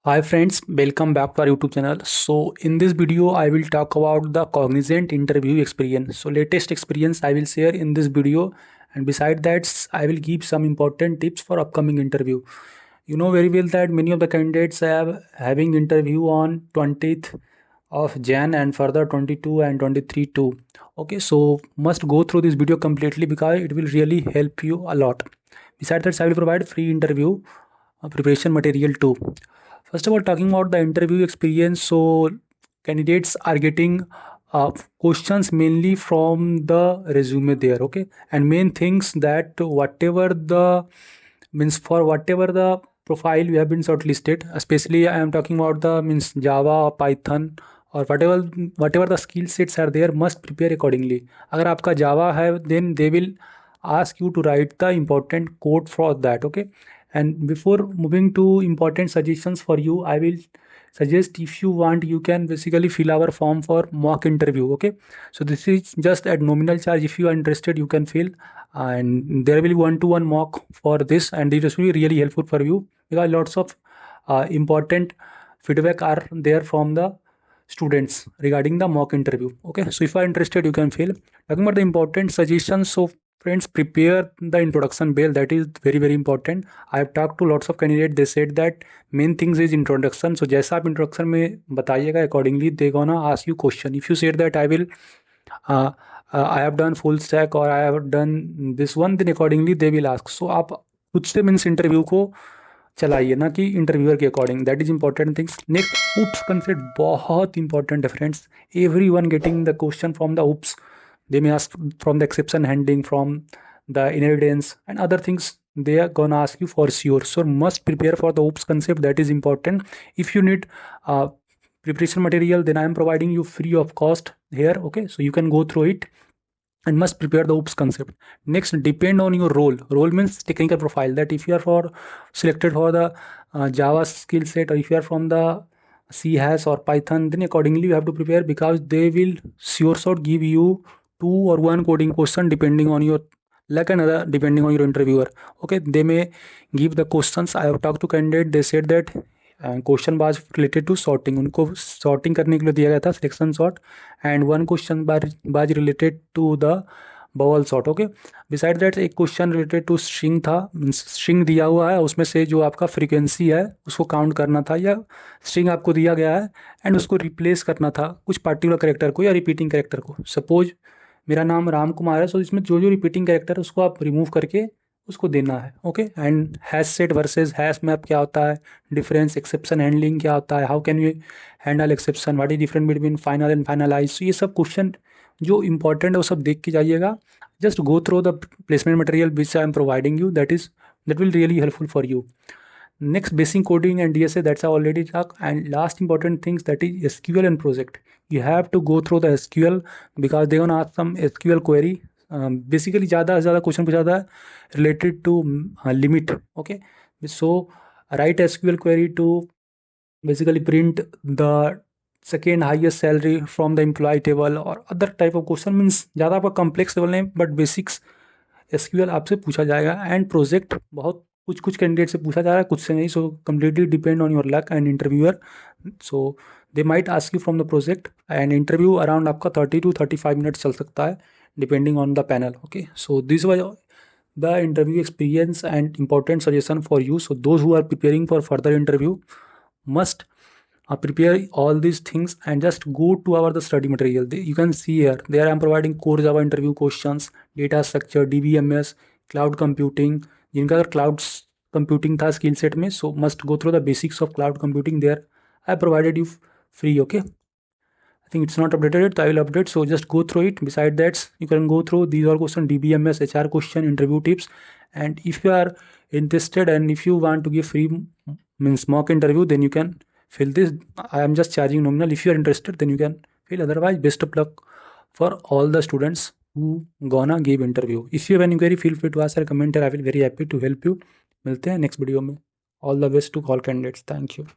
Hi friends, welcome back to our YouTube channel. So in this video, I will talk about the Cognizant interview experience. So latest experience I will share in this video, and beside that, I will give some important tips for upcoming interview. You know very well that many of the candidates have having interview on 20th of Jan and further 22 and 23 too. Okay, so must go through this video completely because it will really help you a lot. Besides that, I will provide free interview preparation material too. First of all, talking about the interview experience, so candidates are getting questions mainly from the resume there, okay, and main things that whatever the means for whatever the profile you have been shortlisted, especially I am talking about the means Java, Python or whatever the skill sets are there, must prepare accordingly. अगर आपका Java है, then they will ask you to write the important code for that, okay. And before moving to important suggestions for you, I will suggest, if you want, you can basically fill our form for mock interview, okay. So this is just at nominal charge. If you are interested, you can fill, and there will be one-to-one mock for this, and it will be really helpful for you because lots of important feedback are there from the students regarding the mock interview, okay. So if you are interested, you can fill. Talking about the important suggestions, so friends, prepare the introduction bell. That is very important. I have talked to lots of candidates. They said that main things is introduction. So जैसा आप introduction में बताइएगा, accordingly they gonna ask you question. If you said that I have done full stack or I have done this one, then accordingly they will ask. So आप खुद से means interview को चलाइए, ना कि इंटरव्यूअर के according. That is important things. Next, oops concept बहुत important है friends. Every one getting the question from the oops. They may ask from the exception handling, from the inheritance and other things. They are gonna ask you for sure. So must prepare for the OOPS concept. That is important. If you need preparation material, then I am providing you free of cost here, okay. So you can go through it and must prepare the OOPS concept. Next, depend on your role means technical profile. That if you are for selected for the Java skill set, or if you are from the C hash or Python, then accordingly you have to prepare, because they will sure shot give you two or one coding question depending on your luck and other depending on your interviewer, okay. They may give the questions. I have talked to candidate. They said that question was related to sorting. उनको sorting करने के लिए दिया गया था selection sort, and one question was related to the bubble sort, okay. Beside that एक question related to string था. String दिया हुआ है, उसमें से जो आपका फ्रीक्वेंसी है उसको काउंट करना था, या स्ट्रिंग आपको दिया गया है एंड उसको रिप्लेस करना था कुछ पार्टिकुलर करेक्टर को या रिपीटिंग करेक्टर को. सपोज मेरा नाम राम कुमार है, सो इसमें जो जो रिपीटिंग कैरेक्टर है उसको आप रिमूव करके उसको देना है, okay. And hash set versus hash map क्या होता है, डिफरेंस, एक्सेप्शन हैंडलिंग क्या होता है, how can you handle exception, what is different between final and finalize. ये सब क्वेश्चन जो इंपॉर्टेंट है वो सब देख के जाइएगा. Just go through the placement material which I am providing you. That will really helpful for you. Next, basic coding and DSA, that's I already talked. And last important things, that is SQL and project. You have to go through the SQL because they're gonna ask some SQL query. Basically ज़्यादा से ज़्यादा question पूछा था related to limit, okay. So write SQL query to basically print the second highest salary from the employee table or other type of question. Means ज़्यादा आपका complex level नहीं, but basics SQL आपसे पूछा जाएगा. And project बहुत कुछ candidate से पूछा जा रहा है, कुछ से नहीं. So completely depend on your luck and interviewer. So they might ask you from the project. And interview around आपका 30 to 35 मिनट्स चल सकता है depending on the panel, okay. So this was the interview experience and important suggestion for you. So those who are preparing for further interview must prepare all these things and just go to our the study material. You can see here, there I am providing core Java interview questions, data structure, DBMS, cloud computing. जिनका अगर cloud computing था skill set में, so must go through the basics of cloud computing. There I provided you free, okay. I think it's not updated yet, so I will update. So just go through it. Beside that, you can go through these all questions, DBMS, HR question, interview tips. And if you are interested and if you want to give free means mock interview, then you can fill this. I am just charging nominal. If you are interested, then you can fill. Otherwise, best of luck for all the students who gonna give interview. If you have any query, feel free to ask or comment here. I will very happy to help you. मिलते हैं next video में. All the best to all candidates. Thank you.